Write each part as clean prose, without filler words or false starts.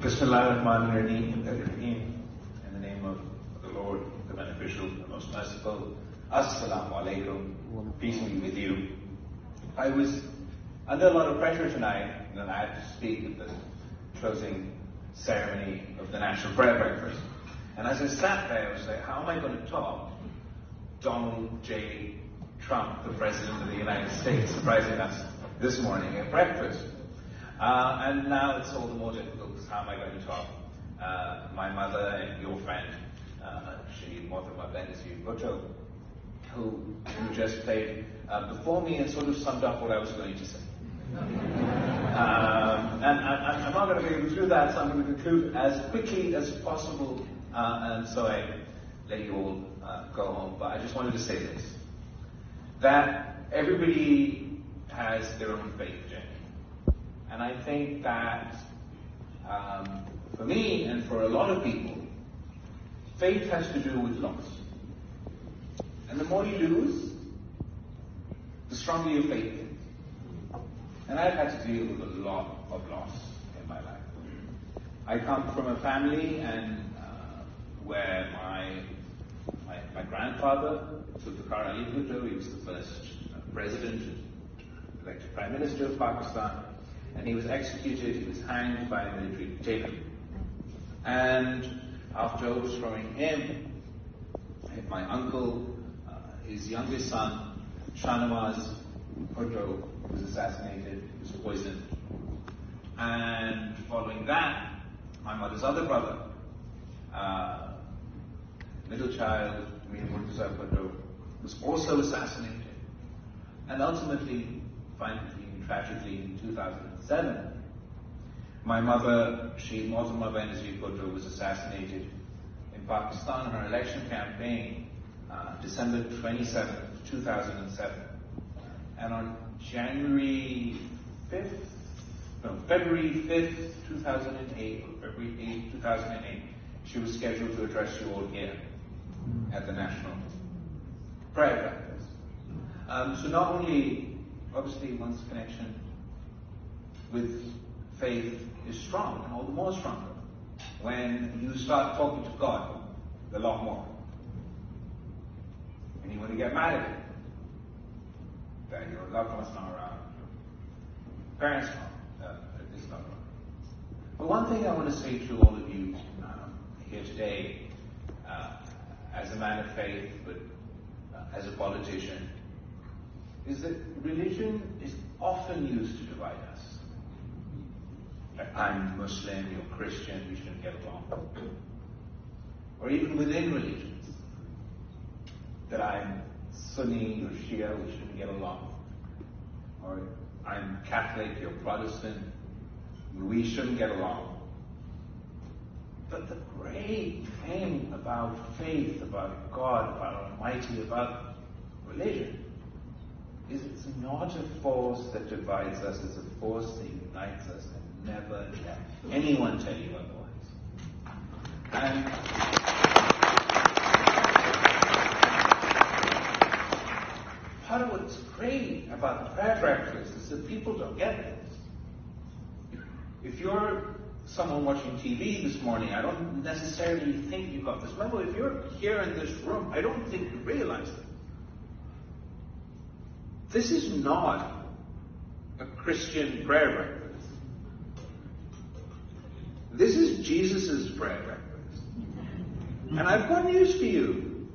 Bismillahirrahmanirrahim. In the name of the Lord, the Beneficial, the Most Merciful. Assalamu alaikum. Peace be with you. I was under a lot of pressure tonight, and I had to speak at the closing ceremony of the National Prayer Breakfast. And as I sat there, I was like, how am I going to top Donald J. Trump, the President of the United States, surprising us this morning at breakfast? And now it's all the more difficult, because how am I going to top my mother and your friend, Bhutto, who just played before me and sort of summed up what I was going to say. And I'm not going to be able to do that, so I'm going to conclude as quickly as possible, and so I let you all go home. But I just wanted to say this, that everybody has their own faith journey. And I think that for me and for a lot of people, faith has to do with loss. And the more you lose, the stronger your faith is. And I've had to deal with a lot of loss in my life. I come from a family where my grandfather, Zardari Bhutto, he was the first president, elected Prime Minister of Pakistan, and he was executed, he was hanged by a military dictator. And after overthrowing him, my uncle, his youngest son, Shahnawaz Bhutto, was assassinated, he was poisoned. And following that, my mother's other brother, middle child, Murtaza Bhutto, was also assassinated. And ultimately, finally, tragically, in 2007, my mother, Bhutto, was assassinated in Pakistan, her election campaign, December 27, 2007. And on February 5th, 2008, or February 8th, 2008, she was scheduled to address you all here at the National Prayer Breakfast. So not only, obviously, one's connection with faith is strong, and all the more stronger when you start talking to God a lot more. And you want to get mad at it, that your loved one's not around, your parents is not around. But one thing I want to say to all of you here today, as a man of faith, but as a politician, is that religion is often used to divide us. Like, I'm Muslim, you're Christian, we shouldn't get along. Or even within religions, that I'm Sunni or Shia, we shouldn't get along. Or I'm Catholic, you're Protestant, we shouldn't get along. But the great thing about faith, about God, about Almighty, about religion, is it's not a force that divides us, it's a force that unites us, and never let anyone tell you otherwise. And part of what's great about the prayer breakfast is that people don't get this. If you're someone watching TV this morning, I don't necessarily think you got this memo. If you're here in this room, I don't think you realize it. This is not a Christian prayer breakfast. This is Jesus' prayer breakfast. And I've got news for you.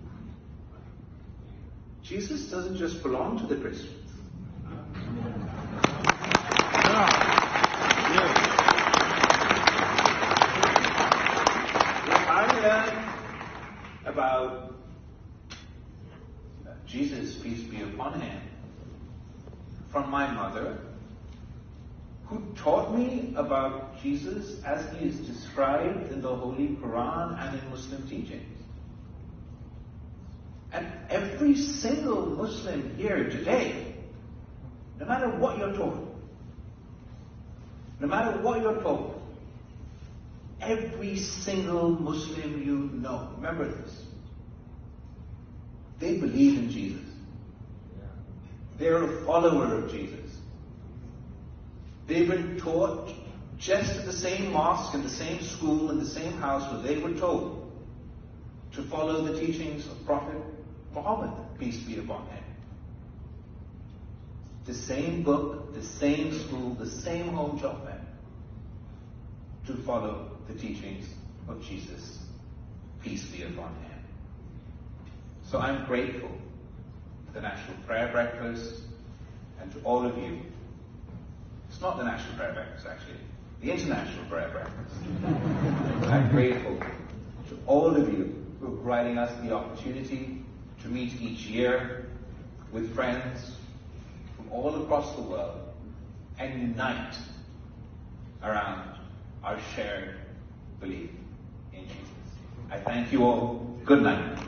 Jesus doesn't just belong to the Christians. About Jesus, peace be upon him, from my mother, who taught me about Jesus as he is described in the Holy Quran and in Muslim teachings. And every single Muslim here today, no matter what you're told, every single Muslim you know, remember this, they believe in Jesus. They're a follower of Jesus. They've been taught just at the same mosque, in the same school, in the same house where they were told to follow the teachings of Prophet Muhammad, peace be upon him. The same book, the same school, the same home job men, to follow the teachings of Jesus, peace be upon him. So I'm grateful to the National Prayer Breakfast and to all of you. It's not the National Prayer Breakfast, actually, the International Prayer Breakfast. I'm grateful to all of you who are providing us the opportunity to meet each year with friends from all across the world and unite around our shared belief in Jesus. I thank you all. Good night.